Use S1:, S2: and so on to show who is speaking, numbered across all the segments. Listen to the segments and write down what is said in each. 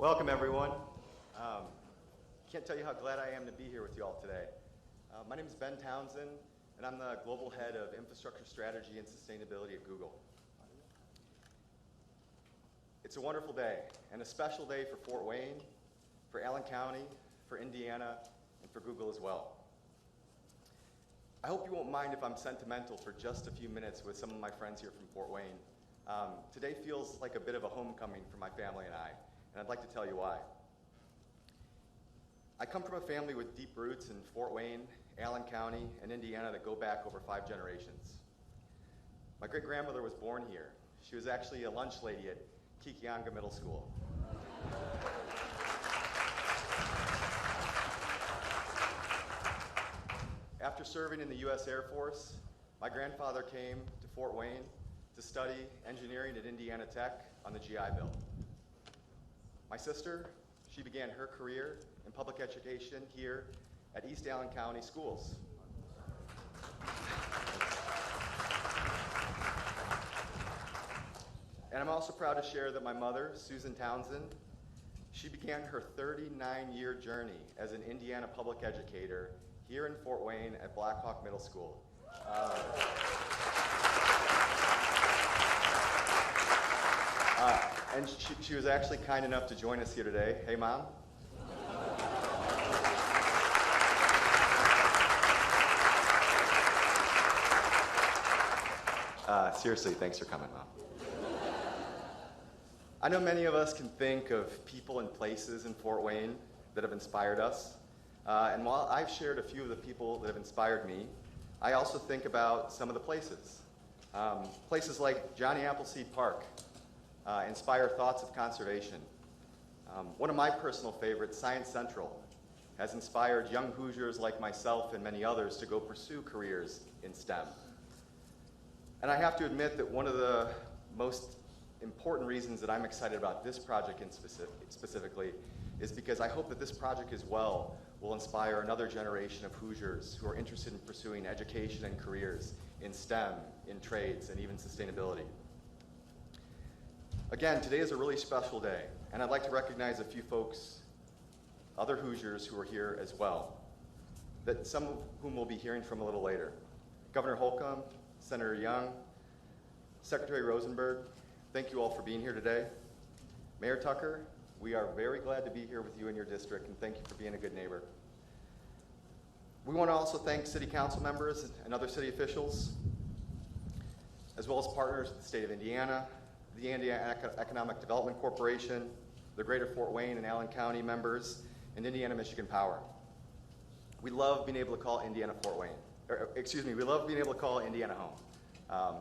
S1: Welcome, everyone. Can't tell you how glad I am to be here with you all today. My name is Ben Townsend, and I'm the Global Head of Infrastructure Strategy and Sustainability at Google. It's a wonderful day, and a special day for Fort Wayne, for Allen County, for Indiana, and for Google as well. I hope you won't mind if I'm sentimental for just a few minutes with some of my friends here from Fort Wayne. Today feels like a bit of a homecoming for my family and I, and I'd like to tell you why. I come from a family with deep roots in Fort Wayne, Allen County, and Indiana that go back over 5 generations. My great-grandmother was born here. She was actually a lunch lady at Kikianga Middle School. After serving in the U.S. Air Force, my grandfather came to Fort Wayne to study engineering at Indiana Tech on the GI Bill. My sister, she began her career in public education here at East Allen County Schools. And I'm also proud to share that my mother, Susan Townsend, she began her 39-year journey as an Indiana public educator here in Fort Wayne at Blackhawk Middle School. And she was actually kind enough to join us here today. Hey, Mom. Seriously, thanks for coming, Mom. I know many of us can think of people and places in Fort Wayne that have inspired us. And while I've shared a few of the people that have inspired me, I also think about some of the places. Places like Johnny Appleseed Park inspire thoughts of conservation. One of my personal favorites, Science Central, has inspired young Hoosiers like myself and many others to go pursue careers in STEM. And I have to admit that one of the most important reasons that I'm excited about this project specifically is because I hope that this project as well will inspire another generation of Hoosiers who are interested in pursuing education and careers in STEM, in trades, and even sustainability. Again, today is a really special day, and I'd like to recognize a few folks, other Hoosiers who are here as well, that some of whom we'll be hearing from a little later. Governor Holcomb, Senator Young, Secretary Rosenberg, thank you all for being here today. Mayor Tucker, we are very glad to be here with you in your district, and thank you for being a good neighbor. We want to also thank city council members and other city officials, as well as partners with the state of Indiana, the Indiana Economic Development Corporation, the Greater Fort Wayne and Allen County members, and Indiana Michigan Power. We love being able to call Indiana Fort Wayne. We love being able to call Indiana home.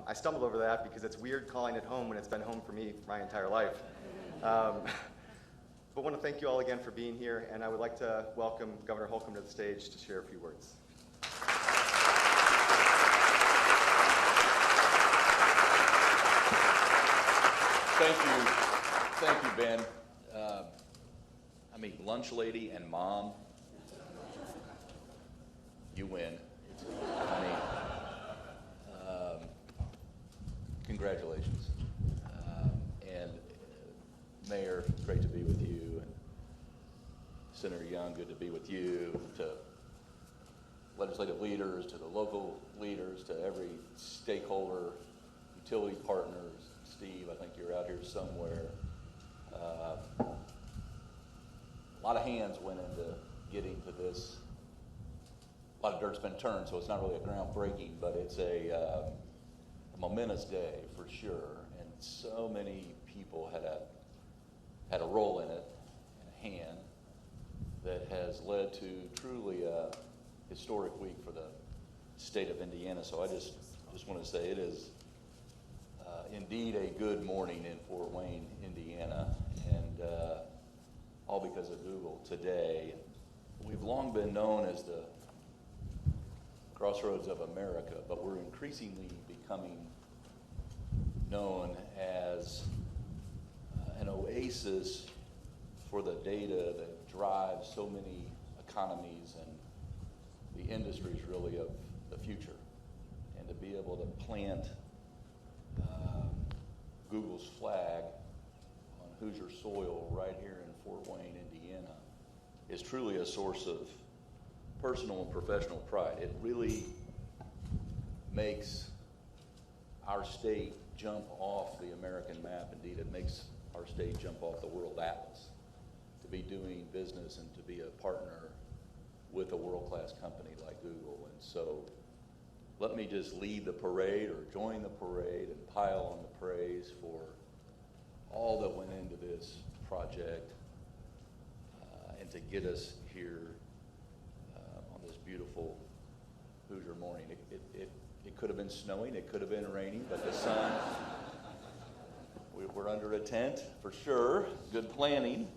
S1: I stumbled over that because it's weird calling it home when it's been home for me for my entire life. But I want to thank you all again for being here, and I would like to welcome Governor Holcomb to the stage to share a few words.
S2: Thank you, Ben. Lunch lady and mom, you win. Congratulations. And Mayor, great to be with you. And Senator Young, good to be with you. To legislative leaders, to the local leaders, to every stakeholder, utility partners. Steve, I think you're out here somewhere. A lot of hands went into getting to this. A lot of dirt's been turned, so it's not really a groundbreaking, but it's a momentous day for sure. And so many people had a role in it, and a hand, that has led to truly a historic week for the state of Indiana. So I just want to say it is indeed a good morning in Fort Wayne, Indiana, and all because of Google today. We've long been known as the crossroads of America, but we're increasingly becoming known as an oasis for the data that drives so many economies and the industries really of the future. And to be able to plant Google's flag on Hoosier soil right here in Fort is truly a source of personal and professional pride. It really makes our state jump off the American map. Indeed, it makes our state jump off the world atlas to be doing business and to be a partner with a world-class company like Google. And so let me just lead the parade or join the parade and pile on the praise for all that went into this project and to get us here on this beautiful Hoosier morning. It could have been snowing, it could have been raining, but the sun, we're under a tent for sure. Good planning,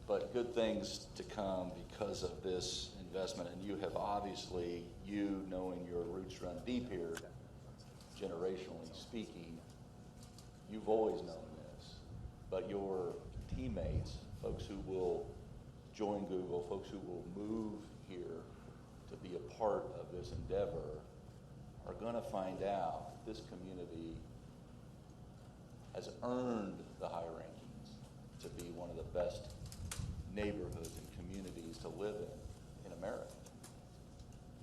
S2: but good things to come because of this investment. And you have obviously, you knowing your roots run deep here, generationally speaking, you've always known this, but your teammates, folks who will join Google, folks who will move here to be a part of this endeavor, are going to find out that this community has earned the high rankings to be one of the best neighborhoods and communities to live in America,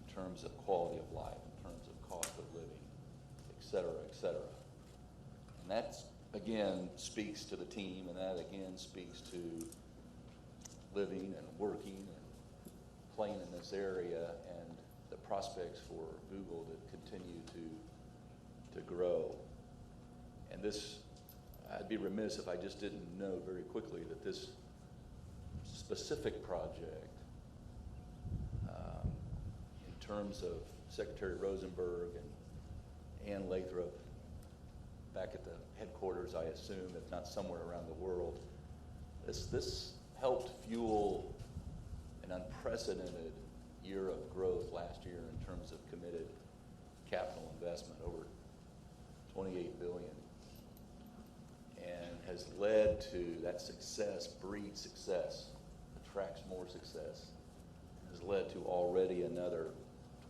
S2: in terms of quality of life, in terms of cost of living, et cetera, et cetera. And that, again, speaks to the team, and that, again, speaks to living and working and playing in this area and the prospects for Google to continue to grow. And this, I'd be remiss if I just didn't know very quickly that this specific project, in terms of Secretary Rosenberg and Ann Lathrop back at the headquarters, I assume, if not somewhere around the world, this helped fuel an unprecedented year of growth last year in terms of committed capital investment, over $28 billion, and has led to that success, breeds success, attracts more success, has led to already another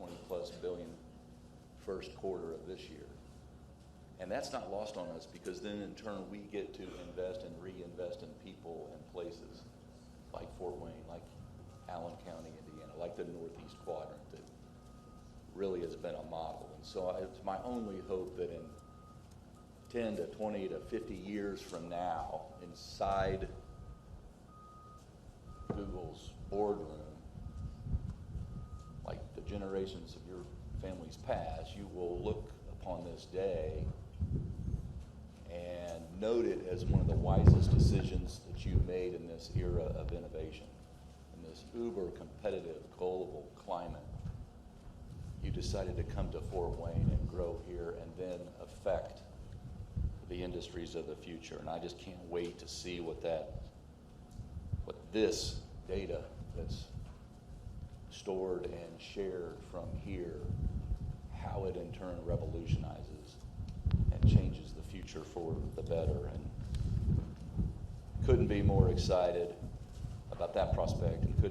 S2: 20+ billion first quarter of this year. And that's not lost on us, because then in turn we get to invest and reinvest in people and places like Fort Wayne, like Allen County, Indiana, like the Northeast Quadrant that really has been a model. And so it's my only hope that in 10 to 20 to 50 years from now, inside Google's boardroom, like the generations of your families past, you will look upon this day and note it as one of the wisest decisions that you made in this era of innovation, in this uber competitive global climate. You decided to come to Fort Wayne and grow here and then affect the industries of the future. And I just can't wait to see what this data that's stored and shared from here, how it in turn revolutionizes and changes the future for the better. And couldn't be more excited about that prospect, and couldn't